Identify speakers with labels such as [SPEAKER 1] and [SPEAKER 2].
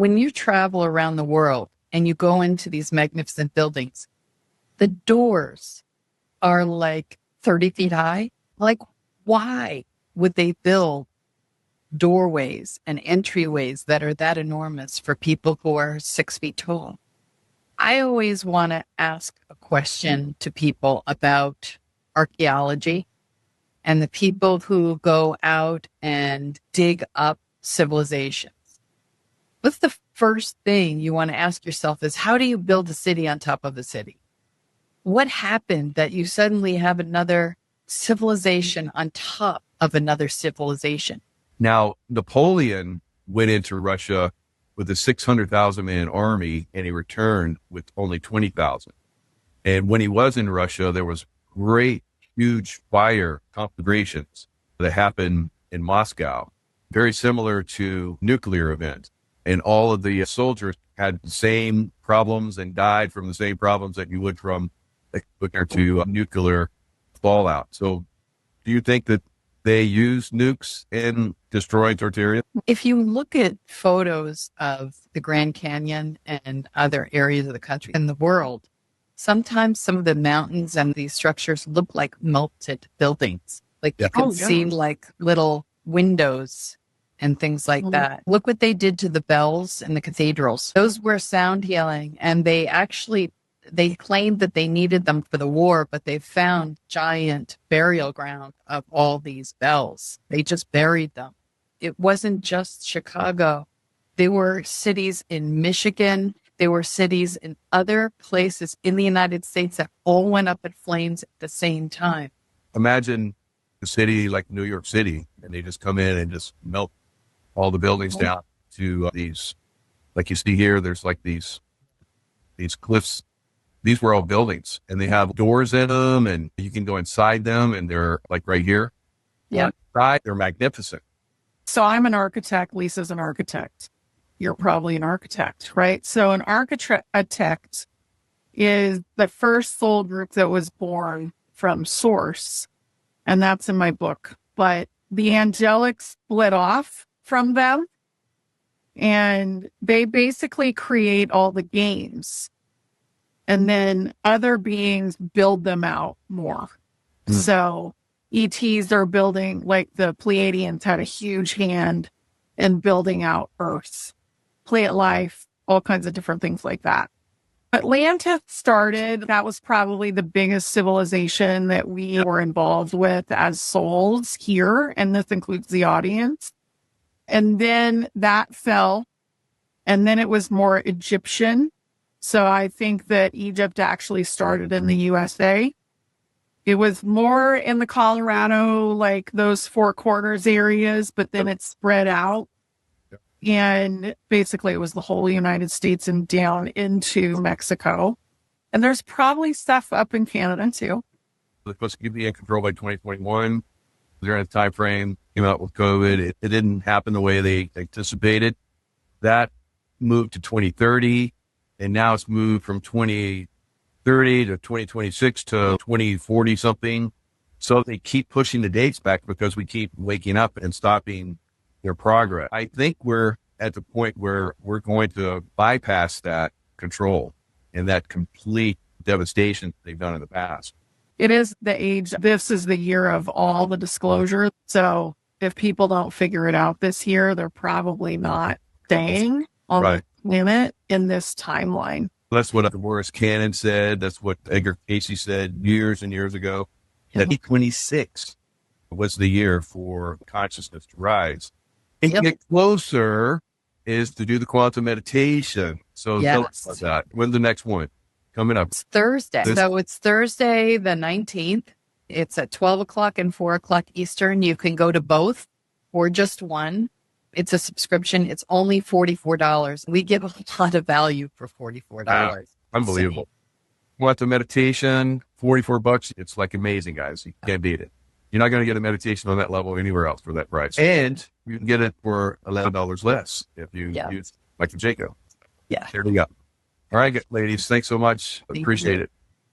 [SPEAKER 1] When you travel around the world and you go into these magnificent buildings, the doors are like 30 feet high. Like, why would they build doorways and entryways that are that enormous for people who are 6 feet tall? I always want to ask a question to people about archaeology and the people who go out and dig up civilizations. What's the first thing you want to ask yourself is, how do you build a city on top of a city? What happened that you suddenly have another civilization on top of another civilization?
[SPEAKER 2] Now, Napoleon went into Russia with a 600,000 man army, and he returned with only 20,000. And when he was in Russia, there was great, huge fire conflagrations that happened in Moscow, very similar to nuclear events. And all of the soldiers had the same problems and died from the same problems that you would from to nuclear fallout. So do you think that they used nukes in destroying Tartaria?
[SPEAKER 1] If you look at photos of the Grand Canyon and other areas of the country and the world, sometimes some of the mountains and these structures look like melted buildings. Like you can see like little windows and things like that. Look what they did to the bells in the cathedrals. Those were sound healing, and they claimed that they needed them for the war, but they found giant burial ground of all these bells. They just buried them. It wasn't just Chicago. There were cities in Michigan. There were cities in other places in the United States that all went up in flames at the same time.
[SPEAKER 2] Imagine a city like New York City, and they just come in and just melt all the buildings down to these, like you see here, there's like these cliffs. These were all buildings, and they have doors in them, and you can go inside them, and they're like right here.
[SPEAKER 1] Yeah.
[SPEAKER 2] Inside, they're magnificent.
[SPEAKER 3] So I'm an architect. Lisa's an architect. You're probably an architect, right? So an architect is the first soul group that was born from source. And that's in my book. But the angelic split off from them, and they basically create all the games. And then other beings build them out more. So ETs are building, like the Pleiadians had a huge hand in building out Earth, plant life, all kinds of different things like that. Atlantis started, that was probably the biggest civilization that we were involved with as souls here, and this includes the audience. And then that fell, and then it was more Egyptian. So I think that Egypt actually started in the USA. It was more in the Colorado, like those Four Corners areas, but then it spread out. And basically it was the whole United States and down into Mexico. And there's probably stuff up in Canada too.
[SPEAKER 2] They're supposed to be in control by 2021. During the time frame, came out with COVID. It didn't happen the way they anticipated. That moved to 2030. And now it's moved from 2030 to 2026 to 2040 something. So they keep pushing the dates back because we keep waking up and stopping their progress. I think we're at the point where we're going to bypass that control and that complete devastation they've done in the past.
[SPEAKER 3] It is the age. This is the year of all the disclosure. So if people don't figure it out this year, they're probably not staying on the planet in this timeline.
[SPEAKER 2] That's what Morris Cannon said. That's what Edgar Cayce said years and years ago. That 2026 was the year for consciousness to rise. And to get closer is to do the quantum meditation. So tell us about that. When's the next one coming up?
[SPEAKER 1] It's Thursday. So it's Thursday the 19th. It's at 12 o'clock and 4 o'clock Eastern. You can go to both or just one. It's a subscription. It's only $44. We give a lot of value for $44.
[SPEAKER 2] Unbelievable. Quantum meditation, $44. It's like amazing, guys. You can't beat it. You're not going to get a meditation on that level anywhere else for that price. And you can get it for $11 less if you use like the Jaco.
[SPEAKER 1] Yeah.
[SPEAKER 2] There we go. All right, ladies. Thanks so much. Appreciate it.